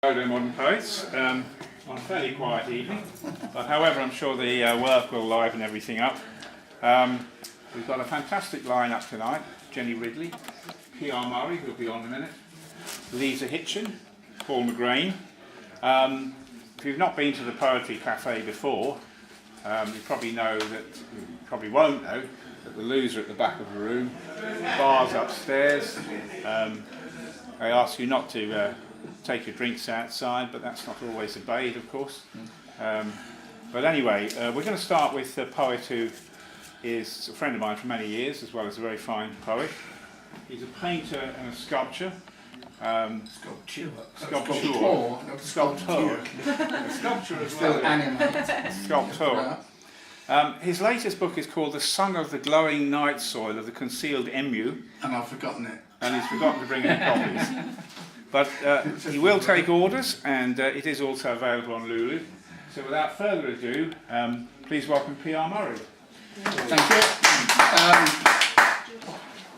Dodo Modern poets on a fairly quiet evening, but however I'm sure the work will liven everything up. We've got a fantastic lineup tonight. Jenny Ridley, PRMurry, who'll be on in a minute, Lisa Hitchin, Paul McGrain. If you've not been to the Poetry Cafe before, you probably know that, you probably won't know, that the loos are at the back of the room, the bar's upstairs. I ask you not to take your drinks outside, but that's not always obeyed, of course. But anyway, we're going to start with a poet who is a friend of mine for many years, as well as a very fine poet. He's a painter and a sculptor. Sculpture as well. Sculptor. His latest book is called The Song of the Glowing Night Soil of the Concealed Emu. And I've forgotten it. And he's forgotten to bring any copies. But he will take orders, and it is also available on Lulu. So without further ado, please welcome PRMurry. Thank you.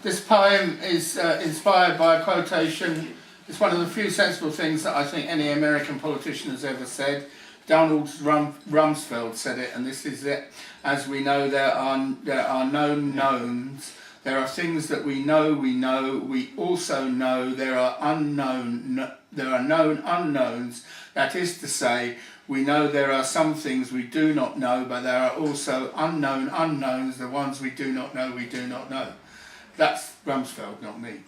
This poem is inspired by a quotation. It's one of the few sensible things that I think any American politician has ever said. Donald Rumsfeld said it, and this is it. As we know, there are known knowns. There are things that we know. We also know there are known unknowns. That is to say, we know there are some things we do not know, but there are also unknown unknowns, the ones we do not know, we do not know. That's Rumsfeld, not me.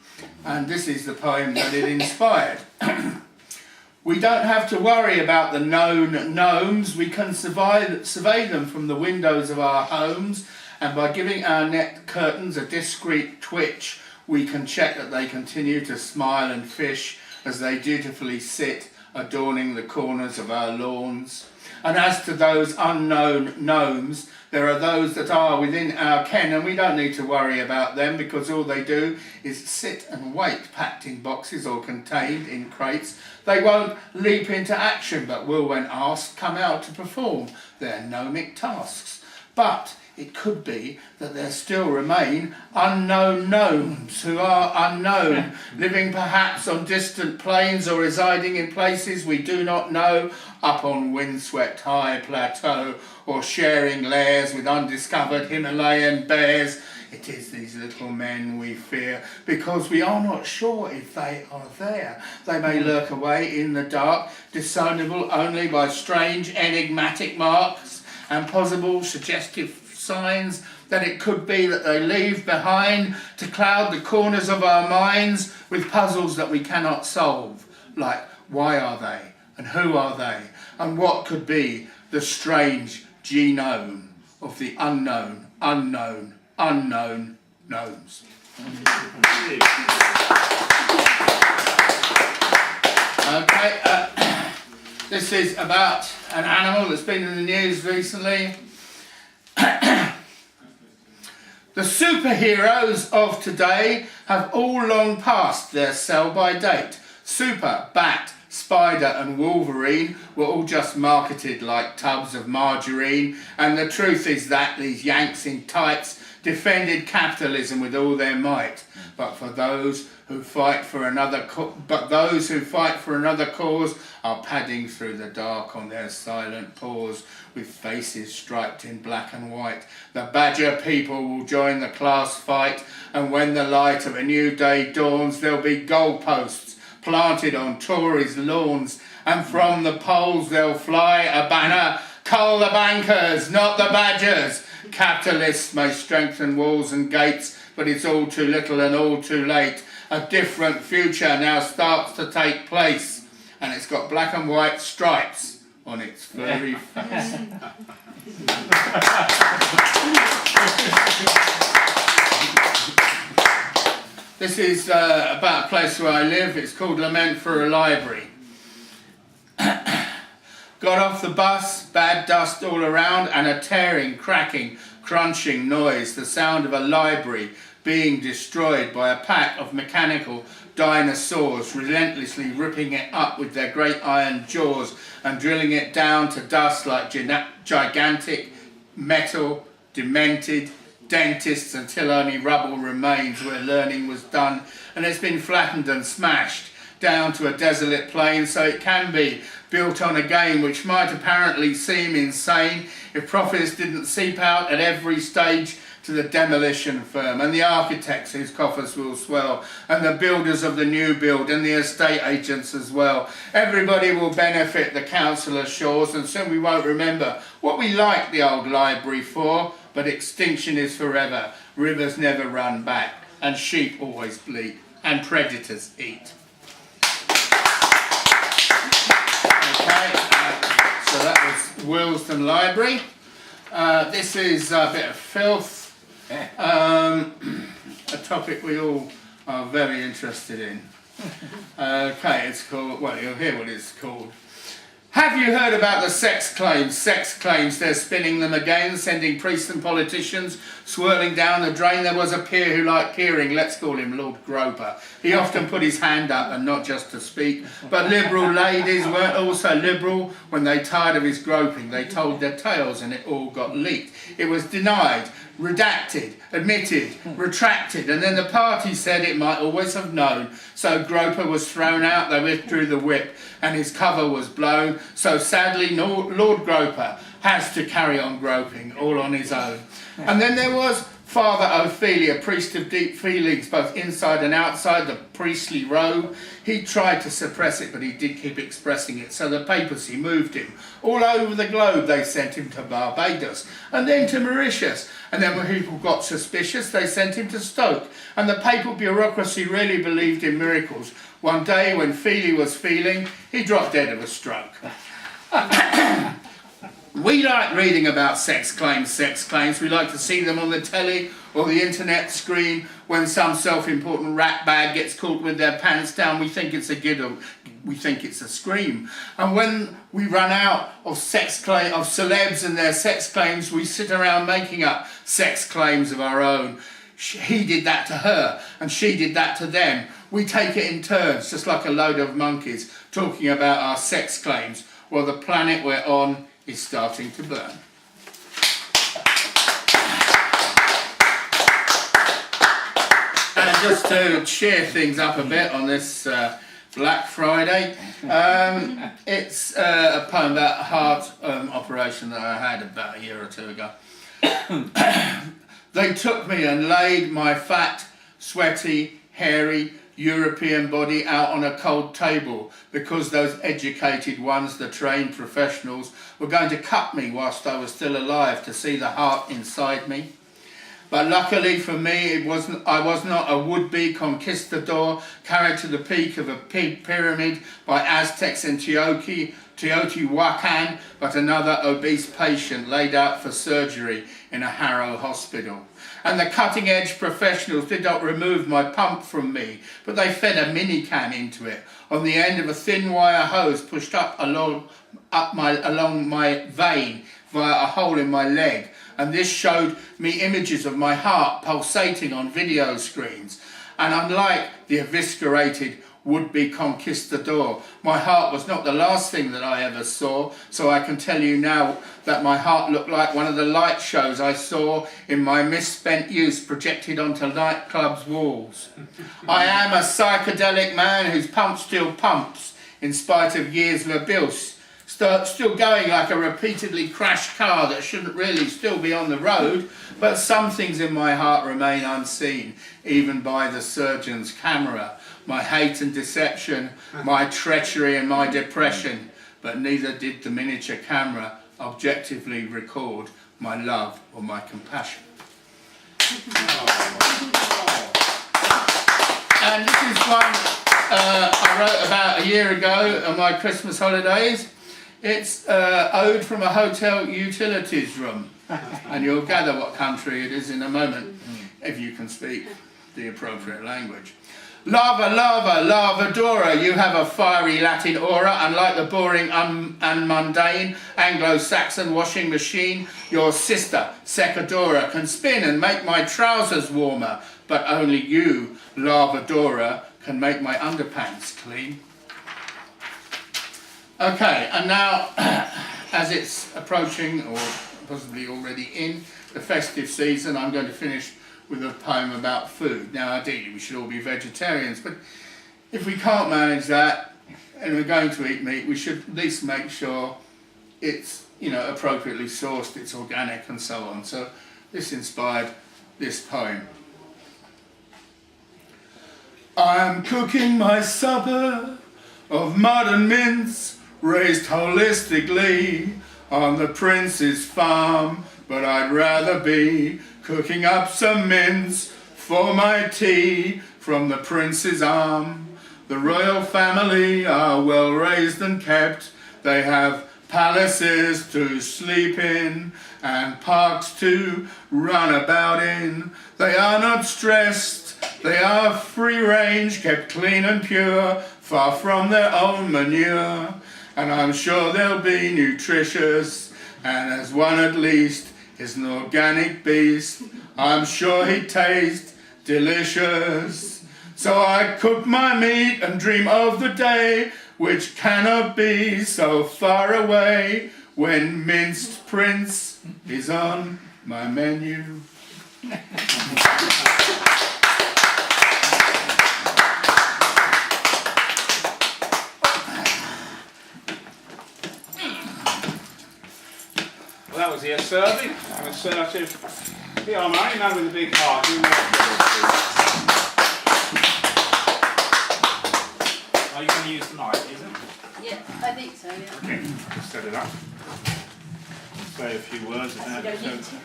And this is the poem that it inspired. We don't have to worry about the known gnomes. We can survey them from the windows of our homes, and by giving our net curtains a discreet twitch, we can check that they continue to smile and fish as they dutifully sit, adorning the corners of our lawns. And as to those unknown gnomes, there are those that are within our ken, and we don't need to worry about them, because all they do is sit and wait, packed in boxes or contained in crates. They won't leap into action, but will, when asked, come out to perform their gnomic tasks. But it could be that there still remain unknown gnomes who are unknown, living perhaps on distant plains or residing in places we do not know, up on windswept high plateau, or sharing lairs with undiscovered Himalayan bears. It is these little men we fear, because we are not sure if they are there. They may lurk away in the dark, discernible only by strange enigmatic marks and possible suggestive signs that it could be that they leave behind to cloud the corners of our minds with puzzles that we cannot solve, like why are they, and who are they, and what could be the strange genome of the unknown gnomes. Okay, this is about an animal that's been in the news recently. The superheroes of today have all long passed their sell-by date. Super, Bat, Spider and Wolverine were all just marketed like tubs of margarine, and the truth is that these Yanks in tights defended capitalism with all their might. But those who fight for another cause are padding through the dark on their silent paws, with faces striped in black and white. The badger people will join the class fight, and when the light of a new day dawns, there'll be goalposts planted on Tories' lawns, and from the polls they'll fly a banner: cull the bankers, not the badgers. Capitalists may strengthen walls and gates, but it's all too little and all too late. A different future now starts to take place, and it's got black and white stripes on its furry face. This is about a place where I live. It's called Lament for a Library. Got off the bus, bad dust all around, and a tearing, cracking, crunching noise, the sound of a library being destroyed by a pack of mechanical dinosaurs, relentlessly ripping it up with their great iron jaws and drilling it down to dust like gigantic, metal, demented dentists, until only rubble remains where learning was done, and it's been flattened and smashed down to a desolate plain, so it can be built on again, which might apparently seem insane if profits didn't seep out at every stage to the demolition firm and the architects whose coffers will swell and the builders of the new build and the estate agents as well. Everybody will benefit, the council assures, and soon we won't remember what we liked the old library for, but extinction is forever, rivers never run back, and sheep always bleat, and predators eat. Okay, so that was Willesden Library. This is a bit of filth. A topic we all are very interested in. Okay, it's called, well, you'll hear what it's called. Have you heard about the sex claims? Sex claims, they're spinning them again, sending priests and politicians swirling down the drain. There was a peer who liked peering, let's call him Lord Groper. He often put his hand up, and not just to speak, but liberal ladies weren't also liberal when they tired of his groping. They told their tales and it all got leaked. It was denied, redacted, admitted, retracted, and then the party said it might always have known. So Groper was thrown out, they withdrew the whip, and his cover was blown. So sadly, Lord Groper has to carry on groping, all on his own. And then there was Father Ophelia, priest of deep feelings, both inside and outside the priestly robe. He tried to suppress it, but he did keep expressing it. So the papacy moved him. All over the globe, they sent him to Barbados, and then to Mauritius. And then when people got suspicious, they sent him to Stoke. And the papal bureaucracy really believed in miracles. One day, when Feely was feeling, he dropped dead of a stroke. We like reading about sex claims. We like to see them on the telly or the internet screen. When some self-important rat bag gets caught with their pants down, we think it's a giggle, we think it's a scream. And when we run out of celebs and their sex claims, we sit around making up sex claims of our own. He did that to her, and she did that to them. We take it in turns, just like a load of monkeys, talking about our sex claims, while the planet we're on is starting to burn. And just to cheer things up a bit on this Black Friday, it's a poem about a heart operation that I had about a year or two ago. They took me and laid my fat, sweaty, hairy, European body out on a cold table because those educated ones, the trained professionals, were going to cut me whilst I was still alive to see the heart inside me. But luckily for me, I was not a would-be conquistador carried to the peak of a pyramid by Aztecs in Teotihuacan, but another obese patient laid out for surgery in a Harrow hospital. And the cutting-edge professionals did not remove my pump from me, but they fed a minicam into it on the end of a thin wire hose pushed up along my vein via a hole in my leg. And this showed me images of my heart pulsating on video screens. And unlike the eviscerated would-be conquistador, my heart was not the last thing that I ever saw, so I can tell you now that my heart looked like one of the light shows I saw in my misspent youth projected onto nightclubs' walls. I am a psychedelic man whose pump still pumps in spite of years of abuse, still going like a repeatedly crashed car that shouldn't really still be on the road, but some things in my heart remain unseen, even by the surgeon's camera. My hate and deception, my treachery and my depression, but neither did the miniature camera objectively record my love or my compassion. And this is one I wrote about a year ago on my Christmas holidays. It's ode from a hotel utilities room, and you'll gather what country it is in a moment, if you can speak the appropriate language. Lava, lava, lava, Dora, you have a fiery Latin aura, unlike the boring and mundane Anglo-Saxon washing machine. Your sister, Secadora, can spin and make my trousers warmer, but only you, Lava Dora, can make my underpants clean. Okay, and now, as it's approaching, or possibly already in, the festive season, I'm going to finish with a poem about food. Now, ideally, we should all be vegetarians, but if we can't manage that and we're going to eat meat, we should at least make sure it's, you know, appropriately sourced, it's organic and so on. So this inspired this poem. I'm cooking my supper of mutton mince, raised holistically on the prince's farm, but I'd rather be cooking up some mince for my tea from the prince's arm. The royal family are well raised and kept. They have palaces to sleep in and parks to run about in. They are not stressed, they are free range, kept clean and pure, far from their own manure. And I'm sure they'll be nutritious, and as one at least is an organic beast, I'm sure he'd taste delicious. So I cook my meat and dream of the day which cannot be so far away, when minced prince is on my menu. Well, that was the assertive PRMurry, man with a big heart. Are you going to use the mic, isn't it? Yeah, I think so, yeah. Okay, I'll just set it up. Say a few words. You don't need to.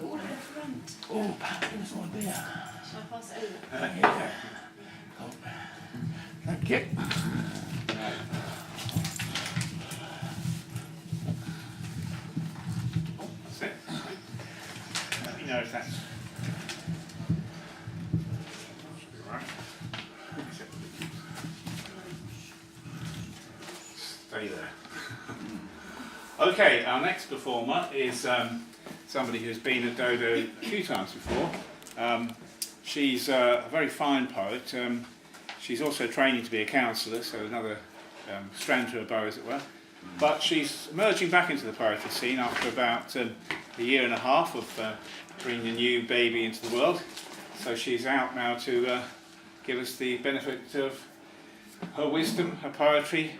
All at the front. Oh, there's one beer. Shall I pass it over? Thank you. Thank you. That's it. Let me know if that's right. Stay there. Okay, our next performer is somebody who's been at Dodo a few times before. She's a very fine poet. She's also training to be a counsellor, so another strand to her bow, as it were. But she's emerging back into the poetry scene after about a year and a half of bringing a new baby into the world. So she's out now to give us the benefit of her wisdom, her poetry,